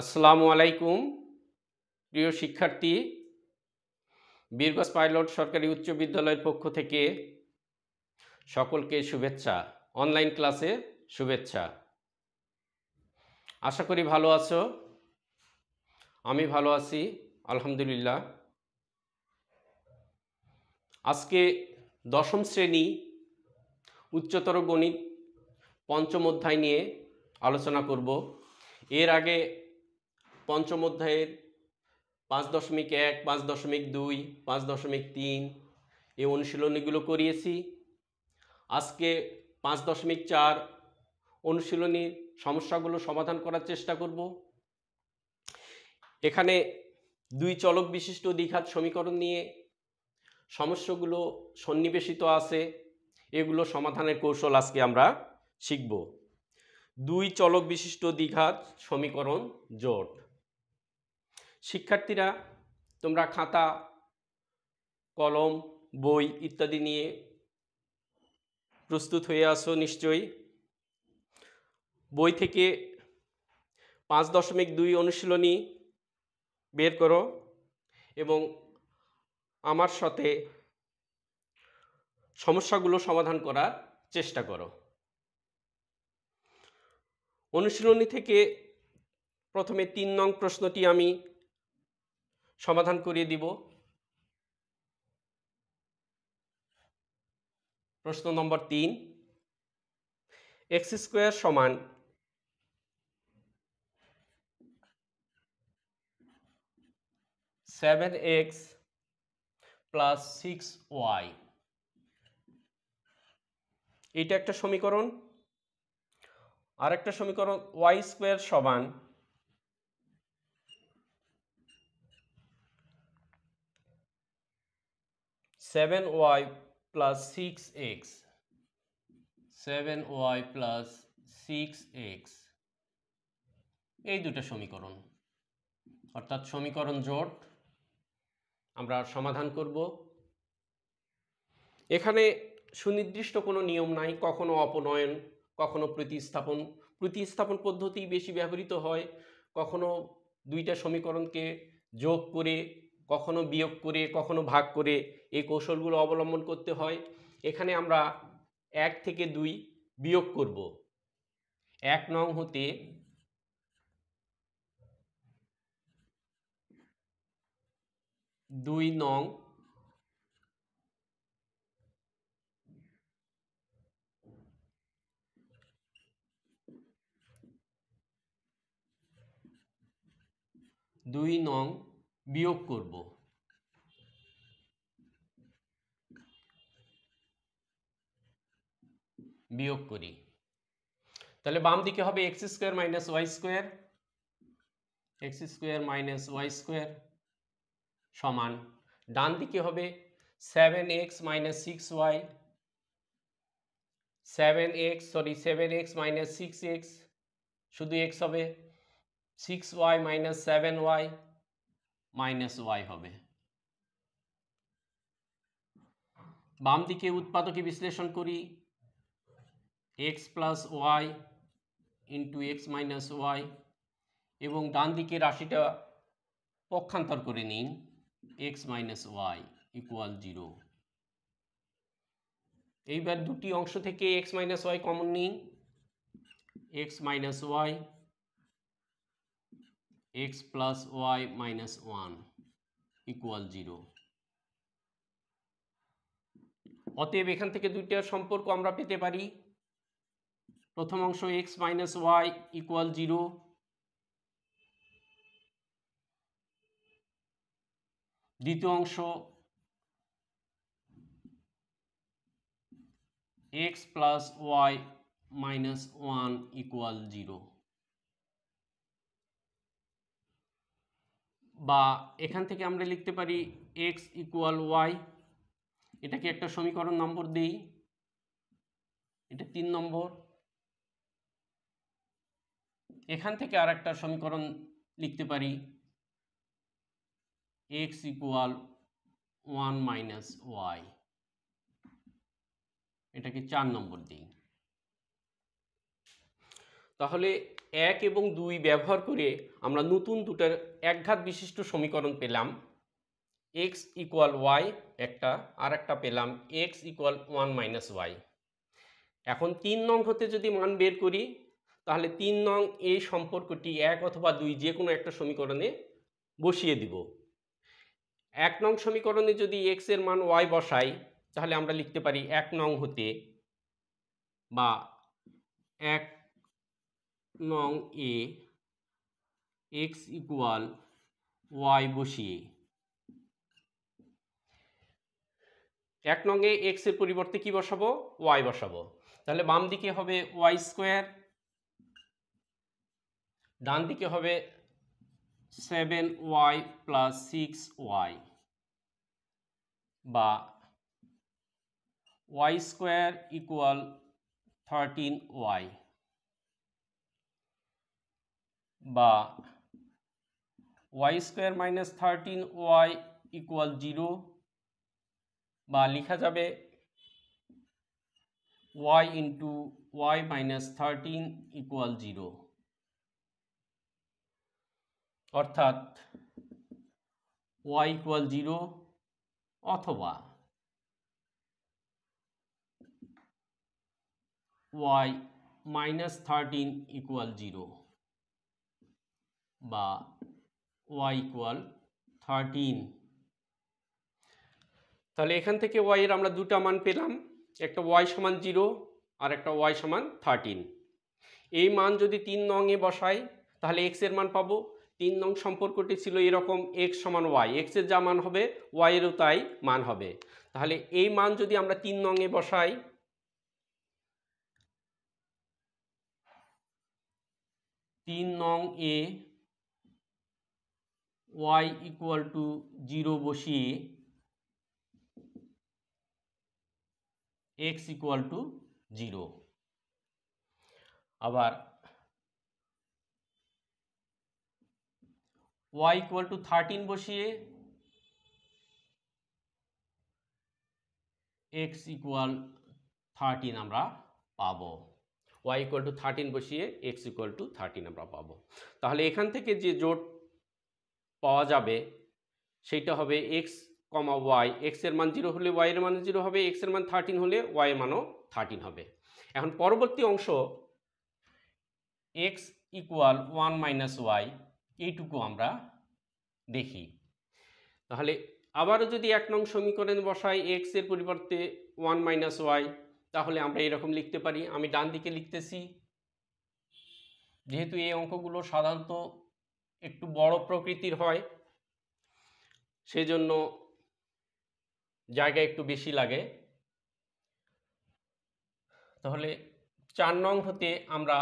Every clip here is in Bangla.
আসসালামু আলাইকুম প্রিয় শিক্ষার্থী। বীরগঞ্জ পাইলট সরকারি উচ্চ বিদ্যালয়ের পক্ষ থেকে সকলকে শুভেচ্ছা। অনলাইন ক্লাসে শুভেচ্ছা। আশা করি ভালো আছো। আমি ভালো আছি আলহামদুলিল্লাহ। আজকে দশম শ্রেণী উচ্চতর গণিত পঞ্চম অধ্যায় নিয়ে আলোচনা করব। এর আগে পঞ্চম অধ্যায়ের 5.1, 5.2, 5.3 এই অনুশীলনীগুলো করিয়েছি। আজকে 5.4 অনুশীলনীর সমস্যাগুলো সমাধান করার চেষ্টা করব। এখানে দুই চলক বিশিষ্ট দ্বিঘাত সমীকরণ নিয়ে সমস্যাগুলো সন্নিবেশিত আছে। এগুলো সমাধানের কৌশল আজকে আমরা শিখব। দুই চলক বিশিষ্ট দ্বিঘাত সমীকরণ জোট। শিক্ষার্থীরা তোমরা খাতা, কলম, বই ইত্যাদি নিয়ে প্রস্তুত হয়ে আসো নিশ্চয়ই। বই থেকে 5.2 অনুশীলনী বের করো এবং আমার সাথে সমস্যাগুলো সমাধান করার চেষ্টা করো। অনুশীলনী থেকে প্রথমে 3 নং প্রশ্নটি আমি সমাধান করিয়ে দিব। প্রশ্ন নম্বর 3, x² সমান 7x প্লাস 6y, এইটা একটা সমীকরণ। আর একটা সমীকরণ y² সমান 7y plus 6x, 7y plus 6x, এই দুটো সমীকরণ অর্থাৎ সমীকরণ জোট আমরা সমাধান করব। এখানে সুনির্দিষ্ট কোনো নিয়ম নাই, কখনো অপনয়ন, কখনো প্রতিস্থাপন পদ্ধতি বেশি ব্যবহৃত হয়, কখনো দুইটা সমীকরণকে যোগ করে, কখনো বিয়োগ করে, কখনো ভাগ করে এই কৌশলগুলো অবলম্বন করতে হয়। এখানে আমরা 1 থেকে 2 বিয়োগ করব। 1 নং হতে 2 নং, 2 নং বিয়োগ করব। বিয়োগ করি, তাহলে বাম দিকে হবে x² minus y², x² minus y² সমান, ডান দিকে হবে 7x minus 6y, 7x minus 6x, শুধু x হবে, 6y minus 7y minus y হবে। বাম দিকে উৎপাদকে বিশ্লেষণ করি, x plus y into x minus y, এবং ডান দিকে রাশিটা পক্ষান্তর করে নিন, x মাইনাস ওয়াই ইকুয়াল 0। এইবার দুটি অংশ থেকে x মাইনাস ওয়াই কমন নিন, x minus y, x plus y minus 1 equal 0। অতএব এখান থেকে দুইটার সম্পর্ক আমরা পেতে পারি। প্রথম অংশ x মাইনাস ওয়াই ইকুয়াল 0, দ্বিতীয় অংশ x plus y minus 1 equal 0। বা এখান থেকে আমরা লিখতে পারি x ইকুয়াল ওয়াই, এটাকে একটা সমীকরণ নম্বর দিই, এটা 3 নম্বর। এখান থেকে আর একটা সমীকরণ লিখতে পারি x ইকুয়াল 1 মাইনাস ওয়াই, এটাকে 4 নম্বর দিই। তাহলে 1 এবং 2 ব্যবহার করে আমরা নতুন দুটো একঘাত বিশিষ্ট সমীকরণ পেলাম। x ইকুয়াল y একটা, আর একটা পেলাম x ইকুয়াল 1 মাইনাস y। এখন 3 নং হতে যদি মান বের করি তাহলে 3 নং এই সম্পর্কটি 1 অথবা 2 যে কোনো একটা সমীকরণে বসিয়ে দিব। 1 নং সমীকরণে যদি x এর মান y বসাই তাহলে আমরা লিখতে পারি 1 নং হতে বা 1 নং এ x ইকুয়াল y বসিয়ে 1 নং এ x এর পরিবর্তে কি বসাবো? y বসাবো। তাহলে বাম দিকে হবে y স্কোয়ার, ডান দিকে হবে 7y প্লাস 6y বা y স্কোয়ার ইকুয়াল 13y বা y square minus 13y equal 0 বা লেখা যাবে y into y minus 13 equal 0, অর্থাৎ y ইকুয়াল 0 অথবা y মাইনাস 13 ইকুয়াল 0 বা y ইকুয়াল 13। তাহলে এখান থেকে y এর আমরা দুটা মান পেলাম, একটা y সমান 0 আর একটা y সমান 13। এই মান যদি 3 নং এ বসাই তাহলে x এর মান পাবো। 3 নং সম্পর্কটি ছিল এরকম, x সমান y, x এর যা মান হবে y এরও তাই মান হবে। তাহলে এই মান যদি আমরা 3 নং এ বসাই, 3 নং এ y ইকুয়াল টু 0 বসিয়ে x ইকুয়াল টু 0, আবার y ইকুয়াল টু 13 বসিয়ে x ইকুয়াল 13 আমরা পাবো। y ইকুয়াল টু 13 বসিয়ে x ইকুয়াল টু 13 আমরা পাবো। তাহলে এখান থেকে যে জোট পাওয়া যাবে সেইটা হবে x কমা y, x এর মান 0 হলে y এর মান 0 হবে, x এর মান 13 হলে y এর মানও 13 হবে। এখন পরবর্তী অংশ x ইকুয়াল 1 মাইনাস y, এইটুকু আমরা দেখি। তাহলে আবারও যদি 1 নং সমীকরণে বসাই x এর পরিবর্তে 1 মাইনাস y, তাহলে আমরা এরকম লিখতে পারি। আমি ডান দিকে লিখতেছি, যেহেতু এই অঙ্কগুলো সাধারণত একটু বড় প্রকৃতির হয় সেজন্য জায়গা একটু বেশি লাগে। তাহলে 4 নং হতে আমরা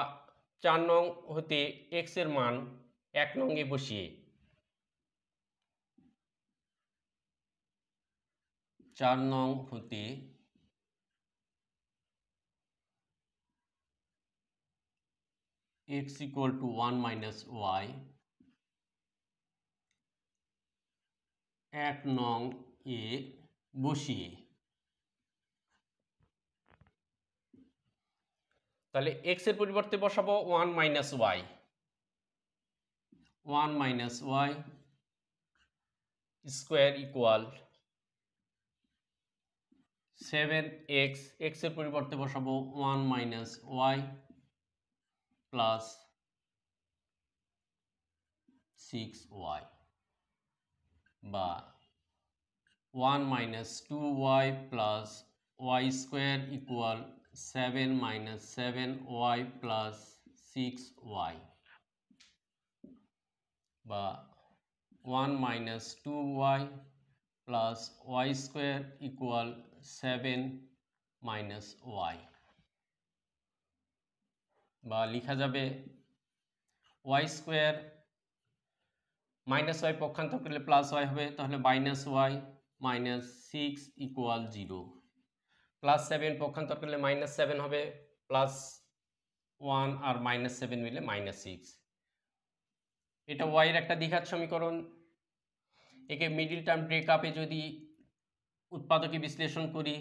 4 নং হতে x এর মান 1 নং এ বসিয়ে 4 নং হতে x equal to 1 minus y 1 নং এ বসিয়ে, তাহলে x এর পরিবর্তে বসাবো 1 minus y, 1 minus y square equal 7x, x এর পরিবর্তে বসাবো 1 মাইনাস y প্লাস 6y বা 1 minus 2y plus y square equal 7 minus 7y plus 6y বা 1 minus 2y plus y square equal 7 minus y বা লেখা যাবে y স্কোয়ার মাইনাস y পক্ষান্তর করলে প্লাস y হবে, তাহলে minus y minus 6 equal 0, plus 7 পক্ষান্তর করলে মাইনাস 7 হবে, প্লাস 1 আর মাইনাস 7 মিলে মাইনাস 6। এটা y এর একটা দ্বিঘাত সমীকরণ। একে মিডিল টার্ম ব্রেকআপে যদি উৎপাদকে বিশ্লেষণ করি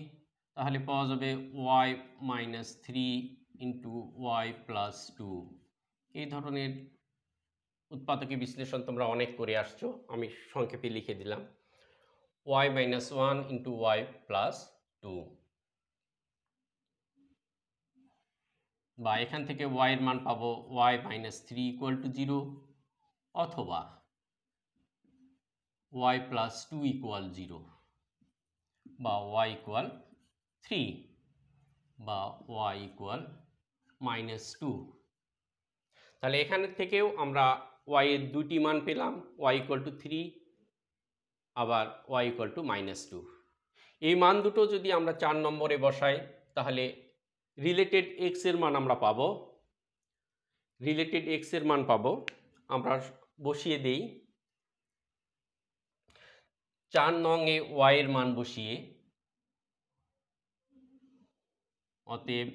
তাহলে পাওয়া যাবে y minus 3 into y plus 2 এই ধরনের উৎপাদকে বিশ্লেষণ তোমরা অনেক করে আসছো, আমি সংক্ষেপে লিখে দিলাম। y minus one into y plus two, বা এখান থেকে y এর মান পাবো y minus three equal to zero, অথবা y plus two equal zero, বা y ইকুয়াল থ্রি, বা y ইকুয়াল মাইনাস টু। তাহলে এখান থেকেও আমরা y এর দুটি মান পেলাম, y ইকুয়াল টু থ্রি, আবার y equal to minus two. এই মান দুটো যদি আমরা 4 নম্বরে বসাই তাহলে রিলেটেড x এর মান আমরা পাবো। রিলেটেড x এর মান পাবো, আমরা বসিয়ে দেই। 4 নং এ y এর মান বসিয়ে, অতএব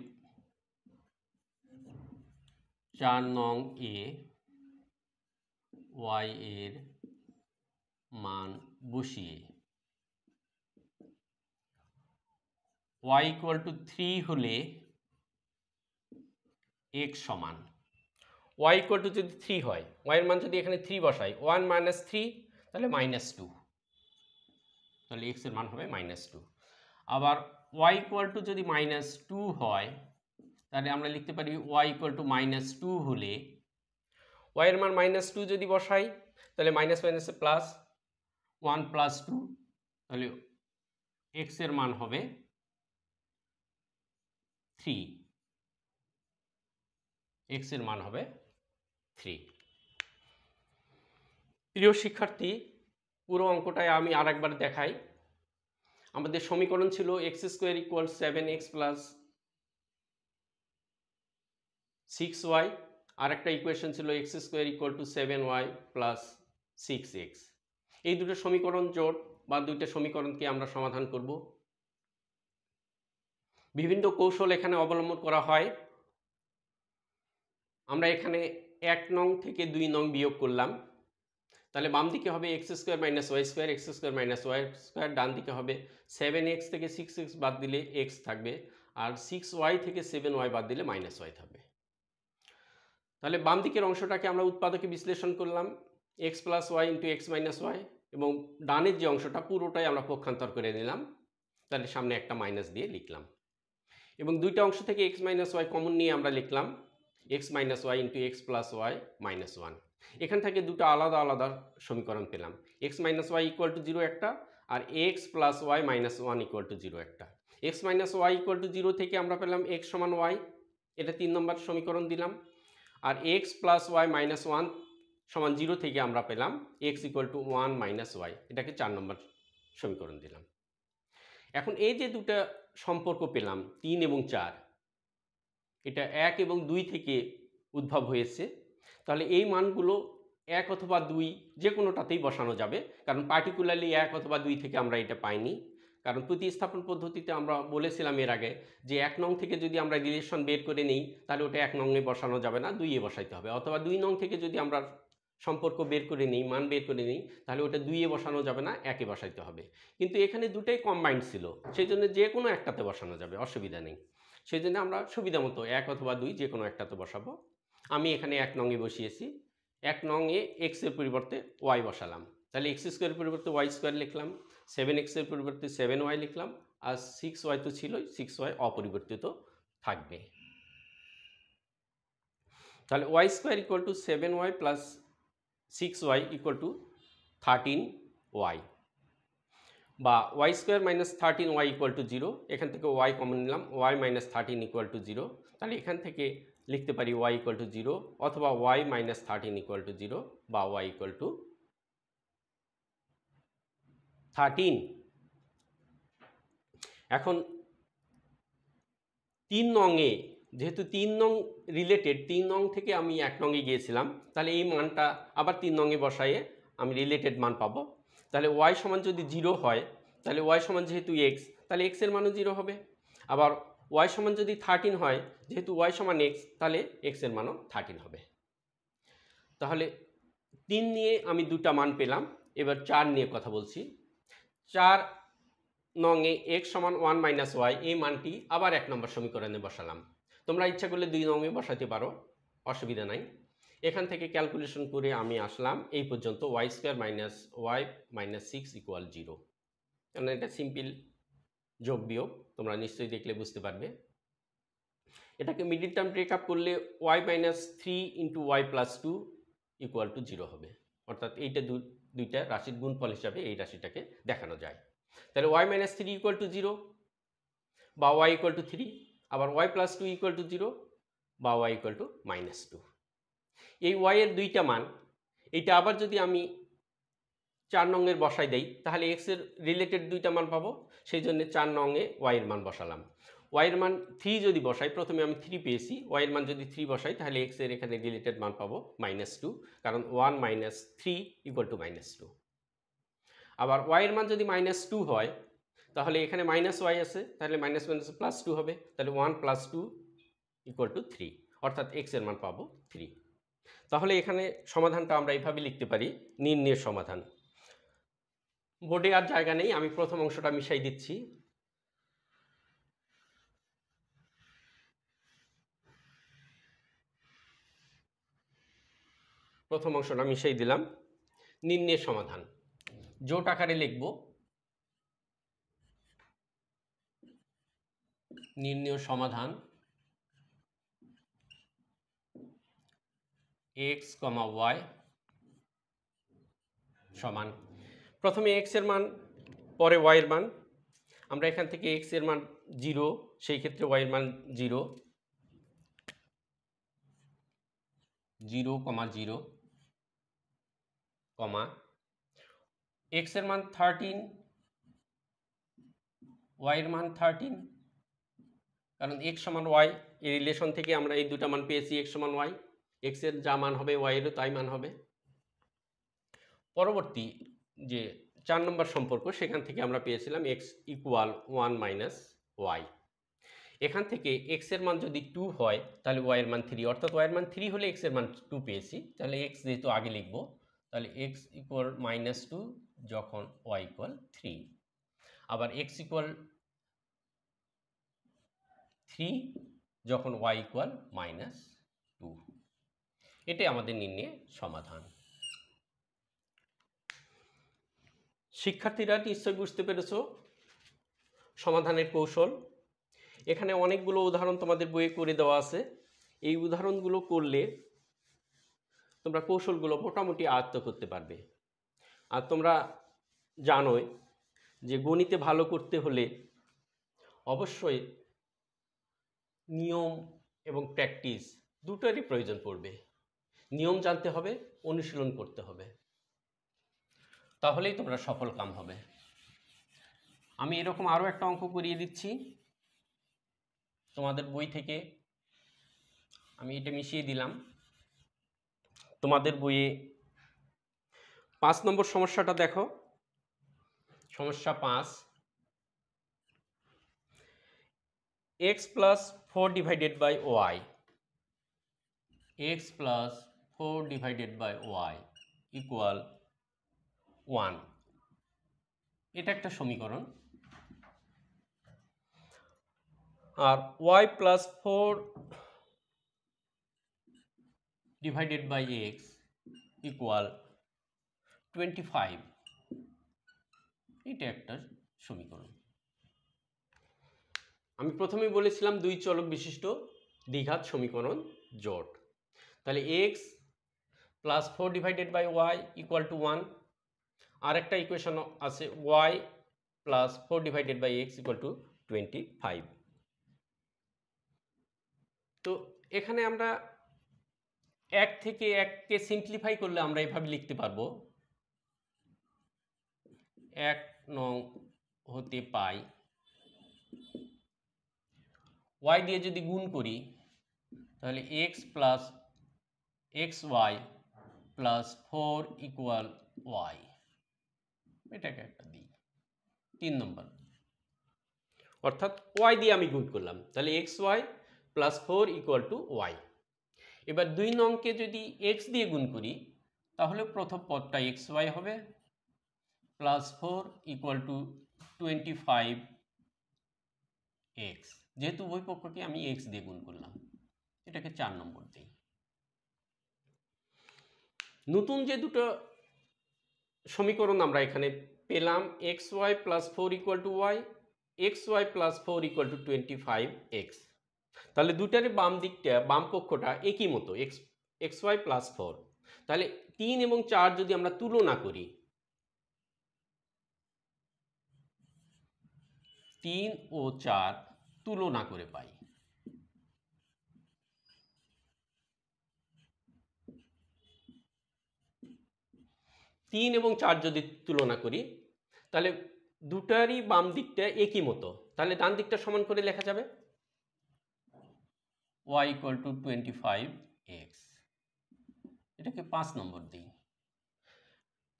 4 নং এ y এর মান বসিয়ে y ইকুয়াল টু 3 হলে x সমান, y ইকুয়াল টু যদি 3 হয়, y এর মান যদি এখানে 3 বসাই, 1 মাইনাস 3 তাহলে মাইনাস 2, তাহলে x এর মান হবে মাইনাস 2। আবার y ইকুয়াল টু যদি মাইনাস 2 হয় তাহলে আমরা লিখতে পারি y ইকুয়াল টু মাইনাস 2 হলে, y এর মান মাইনাস 2 যদি বসাই তাহলে মাইনাস মাইনাসে প্লাস, 1 প্লাস 2, তাহলে x এর মান হবে 3, x এর মান হবে 3। প্রিয় শিক্ষার্থী, পুরো অঙ্কটায় আমি আরেকবার দেখাই। আমাদের সমীকরণ ছিল x square equal 7x plus 6y, আর একটা ইকুয়েশন ছিল x square equal two 7y plus 6x। এই দুটো সমীকরণ জোট বা দুইটা সমীকরণকে আমরা সমাধান করব। বিভিন্ন কৌশল এখানে অবলম্বন করা হয়। আমরা এখানে 1 নং থেকে 2 নং বিয়োগ করলাম, তাহলে বাম দিকে হবে x square minus y square, x square minus y square. ডান দিকে হবে 7x থেকে 6x বাদ দিলে x থাকবে, আর 6y থেকে 7y বাদ দিলে মাইনাস ওয়াই থাকবে। তাহলে বাম দিকের অংশটাকে আমরা উৎপাদকে বিশ্লেষণ করলাম, x plus y into x minus y, এবং ডানের যে অংশটা পুরোটাই আমরা পক্ষান্তর করে নিলাম, তাহলে সামনে একটা মাইনাস দিয়ে লিখলাম। এবং দুইটা অংশ থেকে x মাইনাস ওয়াই কমন নিয়ে আমরা লিখলাম x minus y into x plus y minus one. এখান থেকে দুটো আলাদা আলাদা সমীকরণ পেলাম, x minus y equal to zero একটা, আর x plus y minus one equal to zero একটা। X minus y equal to zero থেকে আমরা পেলাম এক্স সমান ওয়াই, এটা 3 নম্বর সমীকরণ দিলাম। আর x plus y minus one সমান জিরো থেকে আমরা পেলাম x equal to one minus y, এটাকে 4 নম্বর সমীকরণ দিলাম। এখন এই যে দুটা সম্পর্ক পেলাম 3 এবং 4, এটা 1 এবং 2 থেকে উদ্ভব হয়েছে। তাহলে এই মানগুলো 1 অথবা 2 যে কোনোটাতেই বসানো যাবে, কারণ পার্টিকুলারলি 1 অথবা 2 থেকে আমরা এটা পাইনি। কারণ প্রতিস্থাপন পদ্ধতিতে আমরা বলেছিলাম এর আগে যে 1 নং থেকে যদি আমরা রিলেশন বের করে নিই তাহলে ওটা 1 নং এ বসানো যাবে না, 2 এ বসাইতে হবে, অথবা 2 নং থেকে যদি আমরা সম্পর্ক বের করে নিই, মান বের করে নিই, তাহলে ওটা 2 এ বসানো যাবে না, 1 এ বসাইতে হবে। কিন্তু এখানে দুটাই কম্বাইন্ড ছিল, সেই জন্য যে কোনো একটাতে বসানো যাবে, অসুবিধা নেই। সেই জন্য আমরা সুবিধা মতো 1 অথবা 2 যে কোনো একটাতে বসাবো। আমি এখানে 1 নং এ বসিয়েছি, 1 নং এ x এর পরিবর্তে y বসালাম, তাহলে x স্কোয়ারের পরিবর্তে y স্কোয়ার লিখলাম, 7x এর পরিবর্তে 7y লিখলাম, আর 6y তো ছিলই, 6y অপরিবর্তিত থাকবে। তাহলে y square equal two 7y plus 6y equal to 13y, বা y square minus 13y equal to 0। এখান থেকে y কমন নিলাম, y মাইনাস 13 ইকুয়াল টু 0। তাহলে এখান থেকে লিখতে পারি y ইকুয়াল টু 0, অথবা y মাইনাস 13 ইকুয়াল টু 0, বা y ইকুয়াল টু 13। এখন 3 নং এ, যেহেতু 3 নং রিলেটেড, 3 নং থেকে আমি 1 নং এ গিয়েছিলাম, তাহলে এই মানটা আবার 3 নং এ বসাইয়ে আমি রিলেটেড মান পাবো। তাহলে y সমান যদি 0 হয়, তাহলে y সমান যেহেতু x, তাহলে x এর মানও 0 হবে। আবার y সমান যদি 13 হয়, যেহেতু y সমান x, তাহলে x এর মানও 13 হবে। তাহলে 3 নিয়ে আমি দুটা মান পেলাম। এবার 4 নিয়ে কথা বলছি। 4 নং এ x সমান 1 মাইনাস ওয়াই, এই মানটি আবার 1 নম্বর সমীকরণে বসালাম। তোমরা ইচ্ছা করলে 2 নং এ বসাতে পারো, অসুবিধা নাই। এখান থেকে ক্যালকুলেশন করে আমি আসলাম এই পর্যন্ত y square minus y minus 6 equal 0। কারণ এটা সিম্পল যোগ বিয়োগ, তোমরা নিশ্চয়ই দেখলে বুঝতে পারবে। এটাকে মিডিল টার্ম ব্রেক আপ করলে y minus 3 into y plus 2 equal to 0 হবে। অর্থাৎ এইটা দুইটা রাশির গুণফল হিসাবে এই রাশিটাকে দেখানো যায়। তাহলে ওয়াই মাইনাস 3 ইকুয়াল টু 0 বা ওয়াই ইকুয়াল টু 3, আবার ওয়াই প্লাস 2 ইকুয়াল টু 0 বা ওয়াই ইকুয়াল টু মাইনাস 2। এই ওয়াই এর দুইটা মান, এইটা আবার যদি আমি 4 নংয়ের বসাই দেই তাহলে এক্স এর রিলেটেড দুইটা মান পাবো, সেই জন্য 4 নংয়ে ওয়াই এর মান বসালাম। ওয়াই এর মান 3 যদি বসাই, প্রথমে আমি 3 পেয়েছি, ওয়াই এর মান যদি 3 বসাই তাহলে এক্স এর এখানে রিলেটেড মান পাবো -2, কারণ 1 মাইনাস 3 ইকুয়াল টু -2। আবার ওয়াই এর মান যদি -2 হয় তাহলে এখানে মাইনাস ওয়াই আছে, তাহলে মাইনাস মাইনাস প্লাস 2 হবে, তাহলে 1 প্লাস 2 ইকুয়াল টু 3, অর্থাৎ এক্স এর মান পাবো 3। তাহলে এখানে সমাধানটা আমরা এইভাবে লিখতে পারি, নির্ণয়ের সমাধান। বোর্ডে আর জায়গা নেই, আমি প্রথম অংশটা মিশাই দিচ্ছি। প্রথম অংশটা মিশাই দিলাম। নির্ণয়ের সমাধান জোট আকারে লিখব। নির্ণয় সমাধান x, y সমান, প্রথমে x এর মান পরে y এর মান। আমরা এখান থেকে x এর মান 0, সেই ক্ষেত্রে y এর মান 0, 0, 0, x এর মান 13, y এর মান 13, কারণ x সমান y, এই রিলেশন থেকে আমরা এই দুটা মান পেয়েছি, x সমান y, x এর যা মান হবে y এরও তাই মান হবে। পরবর্তী যে 4 নম্বর সম্পর্ক, সেখান থেকে আমরা পেয়েছিলাম x ইকুয়াল 1 মাইনাস y। এখান থেকে x এর মান যদি 2 হয় তাহলে y এর মান 3, অর্থাৎ y এর মান 3 হলে x এর মান 2 পেয়েছি, তাহলে x যেহেতু আগে লিখব, তাহলে x ইকুয়াল -2 যখন y ইকুয়াল 3, আবার x ইকুয়াল 3 যখন y ইকুয়াল -2। এটাই আমাদের নির্ণয়ের সমাধান। শিক্ষার্থীরা নিশ্চয়ই বুঝতে পেরেছো সমাধানের কৌশল। এখানে অনেকগুলো উদাহরণ তোমাদের বইয়ে করে দেওয়া আছে, এই উদাহরণগুলো করলে তোমরা কৌশলগুলো মোটামুটি আয়ত্ত করতে পারবে। আর তোমরা জানোই যে গণিতে ভালো করতে হলে অবশ্যই নিয়ম এবং প্র্যাকটিস দুটোরই প্রয়োজন পড়বে। নিয়ম জানতে হবে, অনুশীলন করতে হবে, তাহলেই তোমরা সফল কাম হবে। আমি এরকম আরও একটা অঙ্ক করিয়ে দিচ্ছি তোমাদের বই থেকে, আমি এটা মিশিয়ে দিলাম। তোমাদের বইয়ে 5 নম্বর সমস্যাটা দেখো। সমস্যা 5, x plus 4 divided by y, x plus 4 divided by y equal 1, এটা একটা সমীকরণ। আর y plus 4 divided by x equal 25, এটা একটা সমীকরণ। আমি প্রথমেই বলেছিলাম দুই চলক বিশিষ্ট দ্বিঘাত সমীকরণ জোট। তাহলে x plus 4 divided by y equal to 1, আর একটা ইকুয়েশন আছে y plus 4 divided by x equal to 25। তো এখানে আমরা 1 থেকে 1কে সিম্পলিফাই করলে আমরা এভাবে লিখতে পারবো, 1 নং হতে পাই y দিয়ে যদি গুণ করি তাহলে x plus xy plus 4 equal y, এটাকে একটা দিই 3 নম্বর, অর্থাৎ y দিয়ে আমি গুণ করলাম, তাহলে xy plus 4 equal to y। এবার 2 নংকে যদি x দিয়ে গুণ করি তাহলে প্রথম পদটা xy হবে, প্লাস 4 ইকুয়াল টু 25x, যেহেতু উভয় পক্ষকে আমি x দিয়ে গুণ করলাম, এটাকে 4 নম্বর দিই। নতুন যে দুটো সমীকরণ আমরা এখানে পেলাম, x y plus four equal to y, x y plus four equal to 25x। তাহলে দুটারই বাম দিকটা, বাম পক্ষটা একই মতো, x x y plus four. তাহলে 3 এবং 4 যদি আমরা তুলনা করি, 3 ও 4 তুলনা করে পাই, তিন এবং 4 যদি তুলনা করি তাহলে দুটারই বাম দিকটা একই মতো। তাহলে ডান দিকটা সমান করে লেখা যাবে y ইকুয়াল টু 25x। এটাকে 5 নম্বর দিই,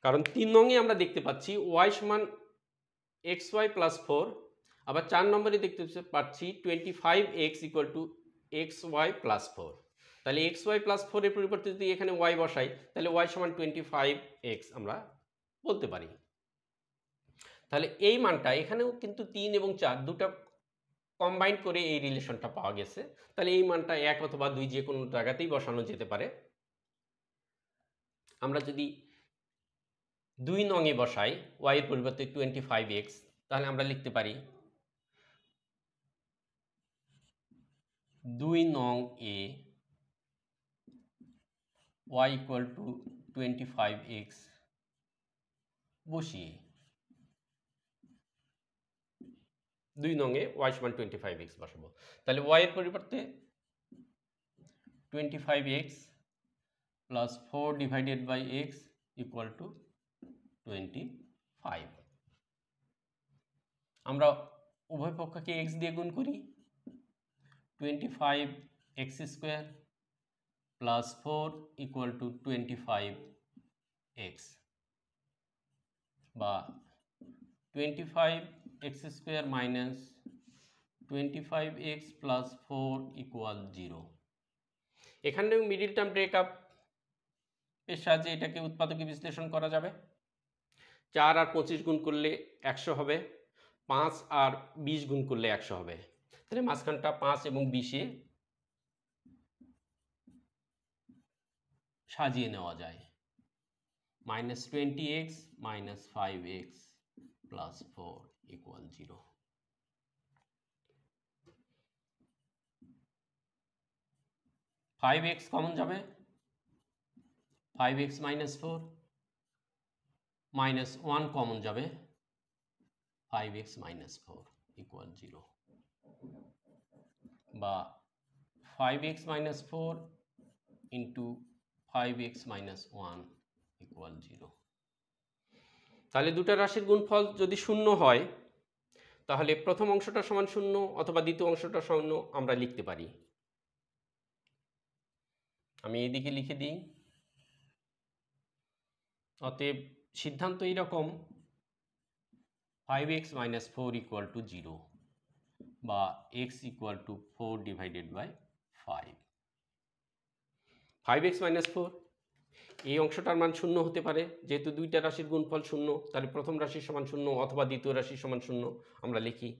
কারণ 3 নংয়ে আমরা দেখতে পাচ্ছি y সমান xy প্লাস 4, আবার 4 নম্বরে দেখতে পাচ্ছি 25x equal to xy plus 4। তাহলে xy প্লাস 4 এর পরিবর্তে যদি এখানে y বসাই তাহলে y সমান 25x আমরা বলতে পারি। তাহলে এই মানটা এখানেও কিন্তু 3 এবং 4 দুটো কম্বাইন করে এই রিলেশনটা পাওয়া গেছে। তাহলে এই মানটা 1 অথবা 2 যে কোনো জায়গাতেই বসানো যেতে পারে। আমরা যদি 2 নংয়ে বসাই y এর পরিবর্তে 25x, তাহলে আমরা লিখতে পারি 2 নং এ y ইকুয়াল টু 25x বসিয়ে, 2 নংয়ে y সমান 25x বসাবো। তাহলে y এর পরিবর্তে 25x plus 4 divided by x equal to 25। আমরা উভয় পক্ষকে x দিয়ে গুণ করি, 25x square plus 4 equal to 25x, বা 25x square minus 25x plus 4 equal 0। এখানেও মিডিল টার্ম ব্রেকআপ এর সাহায্যে এটাকে উৎপাদকে বিশ্লেষণ করা যাবে। 4 আর 25 গুণ করলে 100 হবে, 5 আর 20 গুণ করলে 100 হবে। তাহলে মাঝখানটা 5 এবং 20-এ সাজিয়ে নেওয়া যায়, minus 20x minus 5x plus 4 equal 0। Five x common যাবে, 5x মাইনাস 4, মাইনাস 1 কমন যাবে, 5x মাইনাস 4 ইকুয়াল 0, বা 5x minus 4 into 5x minus 1 equal 0। তাহলে দুটা রাশির গুণফল যদি শূন্য হয় তাহলে প্রথম অংশটা সমান শূন্য অথবা দ্বিতীয় অংশটা শূন্য আমরা লিখতে পারি। আমি এইদিকে লিখে দিই। অতএব সিদ্ধান্ত এইরকম, 5x মাইনাস 4 ইকুয়াল টু 0, বা x equal to 4 divided by 5। 5x minus 4, এই অংশটার মান শূন্য হতে পারে, যেহেতু দুইটা রাশির গুণফল শূন্য, তাহলে প্রথম রাশির সমান শূন্য অথবা দ্বিতীয় রাশির সমান শূন্য আমরা লিখি,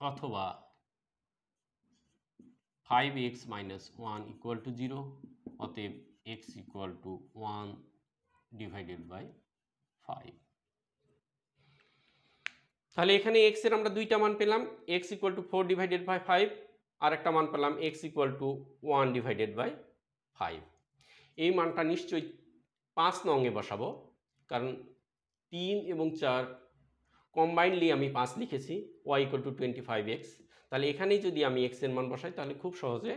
অথবা 5x মাইনাস 1 ইকুয়াল টু 0, অতএব x equal to 1 divided by 5। তাহলে এখানে x এর আমরা দুইটা মান পেলাম, x equal to 4 divided by 5, আর একটা মান পেলাম x equal to 1 divided by 5। এই মানটা নিশ্চয়ই 5 নংয়ে বসাবো, কারণ 3 এবং 4 কম্বাইনলি আমি 5 লিখেছি, y ইকুয়াল টু 25x। তাহলে এখানেই যদি আমি x এর মান বসাই তাহলে খুব সহজে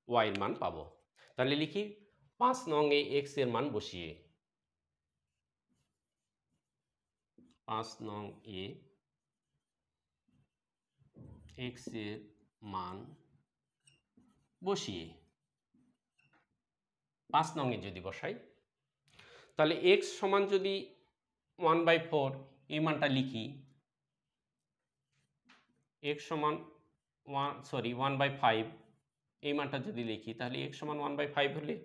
y এর মান পাবো। তাহলে লিখি 5 নংয়ে x এর মান বসিয়ে, 5 নং এ x এর মান বসিয়ে 5 নংয়ে যদি বসাই তাহলে x সমান যদি 1/4 এই মানটা লিখি, x সমান 1/5 এই মানটা যদি লিখি তাহলে x সমান 1/5 হলে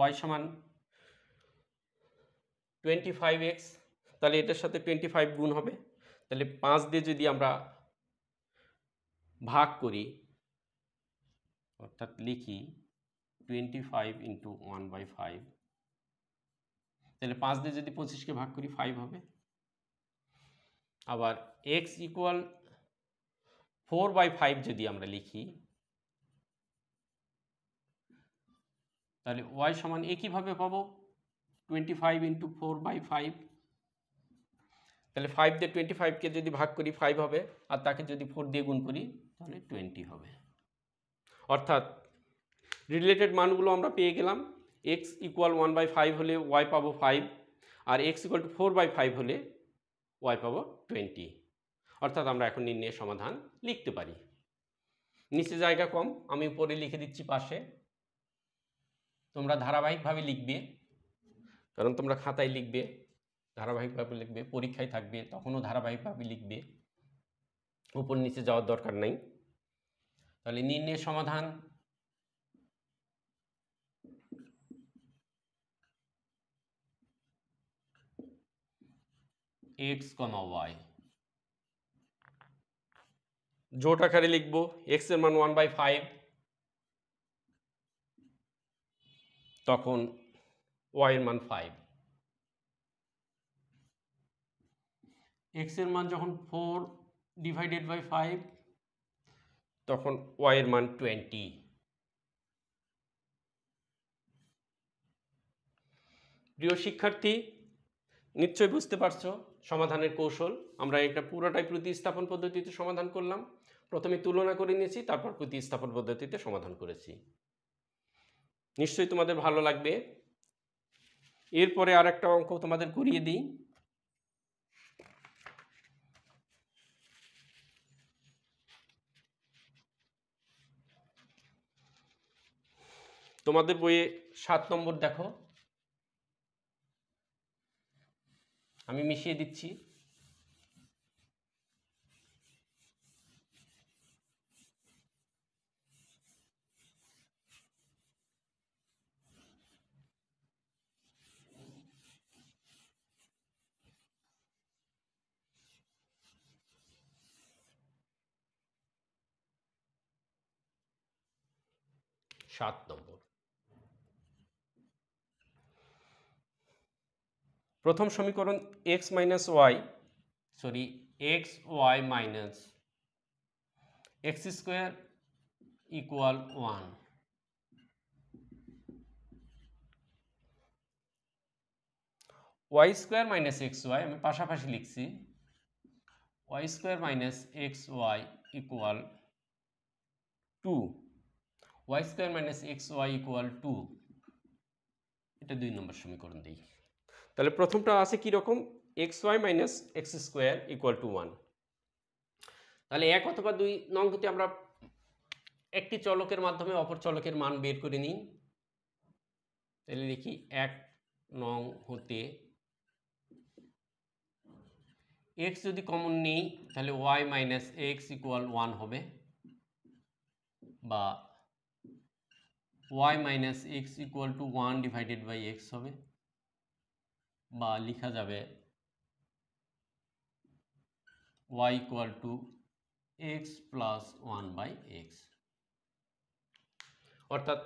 y সমান 25x, তাহলে এটার সাথে 25 গুণ হবে। তাহলে 5 দিয়ে যদি আমরা ভাগ করি, অর্থাৎ লিখি 25 ইন্টু 1/5, তাহলে 5 দিয়ে যদি 25কে ভাগ করি 5 হবে। আবার x ইকুয়াল 4/5 যদি আমরা লিখি, তাহলে y সমান একইভাবে পাবো 25 ইন্টু 4/5। তাহলে 5 দিয়ে 25কে যদি ভাগ করি 5 হবে, আর তাকে যদি 4 দিয়ে গুণ করি তাহলে 20 হবে। অর্থাৎ রিলেটেড মানগুলো আমরা পেয়ে গেলাম। x ইকুয়াল 1/5 হলে y পাবো 5, আর x ইকুয়াল টু 4/5 হলে y পাবো 20। অর্থাৎ আমরা এখন নির্ণয়ের সমাধান লিখতে পারি। নিচে জায়গা কম, আমি উপরে লিখে দিচ্ছি পাশে। তোমরা ধারাবাহিকভাবে লিখবে, কারণ তোমরা খাতায় লিখবে, ধারাবাহিকভাবে লিখবে, পরীক্ষায় থাকবে তখনও ধারাবাহিকভাবে লিখবে, উপর নিচে যাওয়ার দরকার নাই। তাহলে নির্ণয়ের সমাধান x, y, জোট আকারে লিখব। x এর মান 1/5, তখন y এর মান 5। x এর মান যখন 4/5, তখন y এর মান 20। প্রিয় শিক্ষার্থী, নিশ্চয়ই বুঝতে পারছো সমাধানের কৌশল। আমরা এটা পুরোটাই প্রতিস্থাপন পদ্ধতিতে সমাধান করলাম। প্রথমে তুলনা করে নিয়েছি, তারপর প্রতিস্থাপন পদ্ধতিতে সমাধান করেছি। নিশ্চয়ই তোমাদের ভালো লাগবে। এরপরে আর একটা অঙ্ক তোমাদের করিয়ে দিই। তোমাদের বইয়ে 7 নম্বর দেখো, আমি মিশিয়ে দিচ্ছি। সাত নম্বর, প্রথম সমীকরণ x minus y minus x square equal 1। y square minus x y আমি পাশাপাশি লিখছি, y square minus x y equal 2। y square minus x y equal 2, এটা 2 নম্বর সমীকরণ দিই। তাহলে প্রথমটা আছে কি রকম, x y minus x square equal to 1। তাহলে 1 অথবা 2 নং হতে আমরা একটি চলকের মাধ্যমে অপর চলকের মান বের করে নিই। তাহলে লিখি 1 নং হতে x যদি কমন নিই তাহলে y মাইনাস এক্স ইকুয়াল 1 হবে, বা y minus x equal to 1 divided by x হবে, বা লেখা যাবে y equal to x plus 1 by x. অর্থাৎ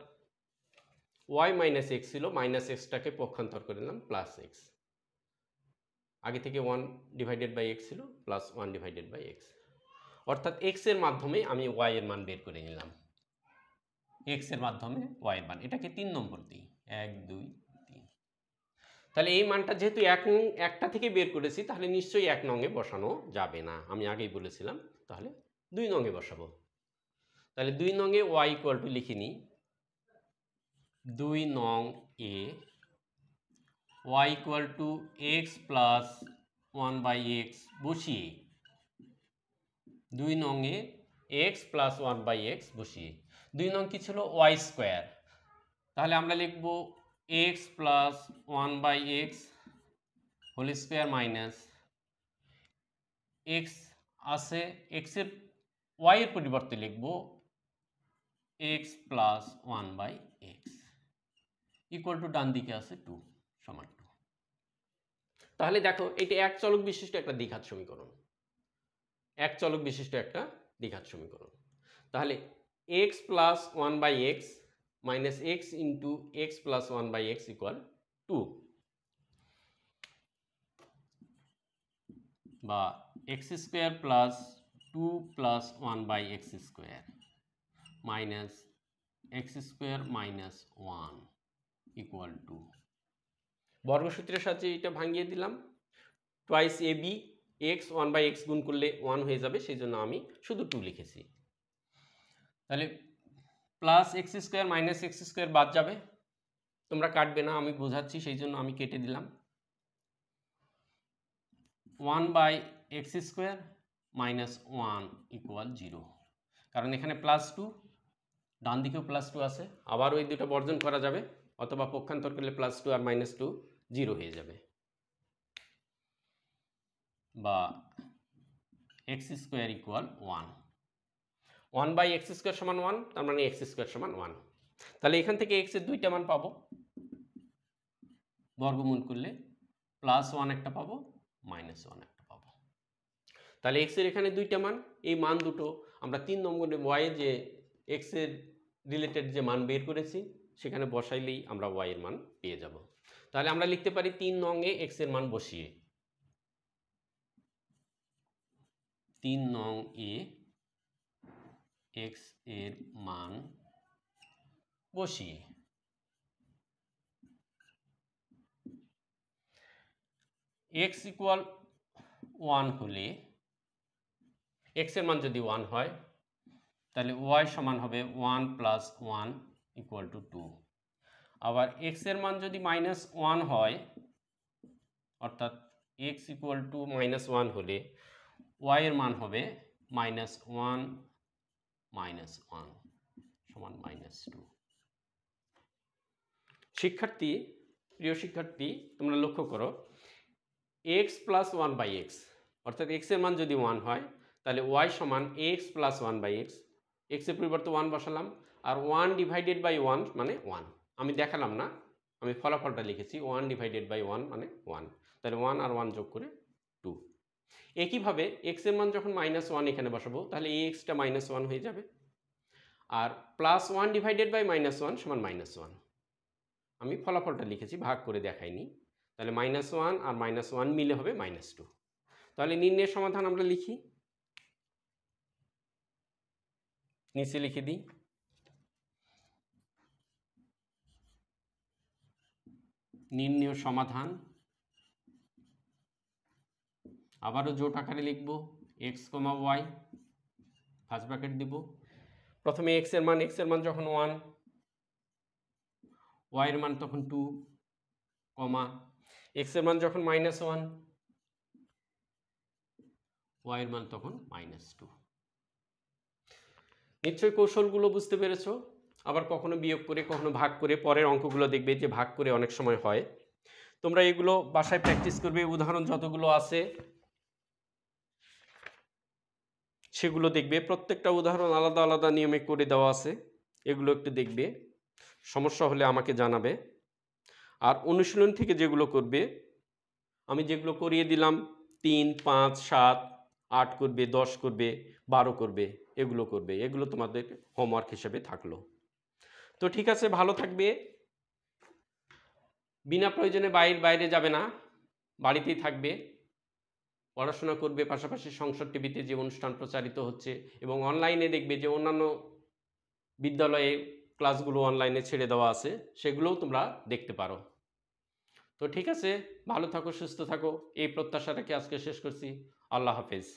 y মাইনাস এক্স ছিল, মাইনাস এক্সটাকে পক্ষান্তর করে নিলাম প্লাস এক্স। আগে থেকে 1 ডিভাইডেড বাই এক্স ছিল, প্লাস 1 ডিভাইডেড বাই এক্স। অর্থাৎ এক্স এর মাধ্যমে আমি y এর মান বের করে নিলাম। এক্স এর মাধ্যমে y এর মান, এটাকে 3 নম্বর দিই, 1 2 3। তাহলে এই মানটা যেহেতু একটা থেকে বের করেছি, তাহলে নিশ্চয়ই 1 নং এ বসানো যাবে না, আমি আগেই বলেছিলাম। তাহলে 2 নং এ বসাবো। তাহলে 2 নং এ y ইকুয়াল টু লিখে নিই, 2 নং এ y equal to x plus 1 by x বসিয়ে, 2 নং এ এক্স প্লাস 1 বাই এক্স বসিয়ে। 2 নং কি ছিল, y স্কোয়ার। তাহলে আমরা লিখব x plus 1 by x whole square minus x আছে, এক্স এর y এর পরিবর্তে লিখব x plus 1 by x equal to ডান দিকে আছে 2 সমান 2। তাহলে দেখো এটা এক চলক বিশিষ্ট একটা দ্বিঘাত সমীকরণ, এক চলক বিশিষ্ট একটা দ্বিঘাত সমীকরণ। তাহলে x plus one by x minus x into x plus one by x equal 2, বা x square plus 2 plus 1 by x square minus x square minus 1 equal 2। বর্গসূত্রের সাহায্যে এটা ভাঙিয়ে দিলাম। Twice a b x 1 by x গুণ করলে 1 হয়ে যাবে, সেই জন্য আমি শুধু 2 লিখেছি। তাহলে plus x square minus x square বাদ যাবে, তোমরা কাটবে না, আমি বোঝাচ্ছি সেই জন্য আমি কেটে দিলাম। 1 by x square minus 1 equal 0, কারণ এখানে প্লাস 2, ডান দিকেও প্লাস 2 আছে, আবার ওই দুটো বর্জন করা যাবে, অথবা পক্ষান্তর করলে প্লাস 2 আর মাইনাস 2 0 হয়ে যাবে, বা x square equal 1। 1 by x square সমান 1, তার মানে এক্স স্কোয়ার সমান 1। তাহলে এখান থেকে এক্স এর দুইটা মান পাবো, বর্গমূল করলে প্লাস 1 একটা পাবো, মাইনাস 1 একটা পাবো। তাহলে এক্স এর এখানে দুইটা মান, এই মান দুটো আমরা 3 নম্বরে ওয়াই যে এক্স এর রিলেটেড যে মান বের করেছি সেখানে বসাইলেই আমরা ওয়াই এর মান পেয়ে যাব। তাহলে আমরা লিখতে পারি 3 নং এ এক্স এর মান বসিয়ে, 3 নং এ এক্স এর মান বসিয়ে x ইকুয়াল 1 হলে, x এর মান যদি 1 হয় তাহলে y সমান হবে 1 প্লাস 1 ইকুয়াল টু 2। আবার x এর মান যদি মাইনাস 1 হয়, অর্থাৎ x ইকুয়াল টু মাইনাস 1 হলে y এর মান হবে মাইনাস 1 মাইনাস 1 সমান মাইনাস 2। শিক্ষার্থী, প্রিয় শিক্ষার্থী, তোমরা লক্ষ্য করো x প্লাস 1 বাই এক্স, অর্থাৎ x এর মান যদি 1 হয় তাহলে y সমান x plus 1 by x, x এর পরিবর্তে 1 বসালাম, আর 1 ডিভাইডেড বাই 1 মানে 1, আমি দেখালাম না, আমি ফলাফলটা লিখেছি 1 ডিভাইডেড বাই 1 মানে 1, তাহলে 1 আর 1 যোগ করে 2। একইভাবে x এর মান যখন মাইনাস 1 এখানে বসাবো তাহলে এই এক্সটা মাইনাস 1 হয়ে যাবে, আর প্লাস 1 ডিভাইডেড বাই মাইনাস 1 সমান মাইনাস 1, আমি ফলাফলটা লিখেছি, ভাগ করে দেখাইনি। তাহলে মাইনাস 1 আর মাইনাস 1 মিলে হবে মাইনাস 2। তাহলে নির্ণয়ের সমাধান আমরা লিখি, নিচে লিখে দিই, নির্ণয় সমাধান, আবারও জোট আকারে লিখব, x, y, ফার্স্ট ব্র্যাকেট দিব। প্রথমে x এর মান যখন 1, y এর মান তখন 2, কমা x এর মান যখন মাইনাস 1, y এর মান তখন মাইনাস 2। নিশ্চয়ই কৌশলগুলো বুঝতে পেরেছো। আবার কখনো বিয়োগ করে কখনো ভাগ করে, পরের অঙ্কগুলো দেখবে যে ভাগ করে অনেক সময় হয়, তোমরা এগুলো বাসায় প্র্যাকটিস করবে, উদাহরণ যতগুলো আছে সেগুলো দেখবে, প্রত্যেকটা উদাহরণ আলাদা আলাদা নিয়মে করে দেওয়া আছে, এগুলো একটু দেখবে, সমস্যা হলে আমাকে জানাবে। আর অনুশীলন থেকে যেগুলো করবে, আমি যেগুলো করিয়ে দিলাম 3, 5, 7, 8 করবে, 10 করবে, 12 করবে, এগুলো করবে, এগুলো তোমাদের হোমওয়ার্ক হিসেবে থাকলো। তো ঠিক আছে, ভালো থাকবে, বিনা প্রয়োজনে বাইরে যাবে না, বাড়িতেই থাকবে, পড়াশোনা করবে, পাশাপাশি সংসদ টিভিতে যে অনুষ্ঠান প্রচারিত হচ্ছে এবং অনলাইনে দেখবে যে অন্যান্য বিদ্যালয়ে ক্লাসগুলো অনলাইনে ছেড়ে দেওয়া আছে, সেগুলোও তোমরা দেখতে পারো। তো ঠিক আছে, ভালো থাকো, সুস্থ থাকো, এই প্রত্যাশা রেখে আজকে শেষ করছি। আল্লাহ হাফেজ।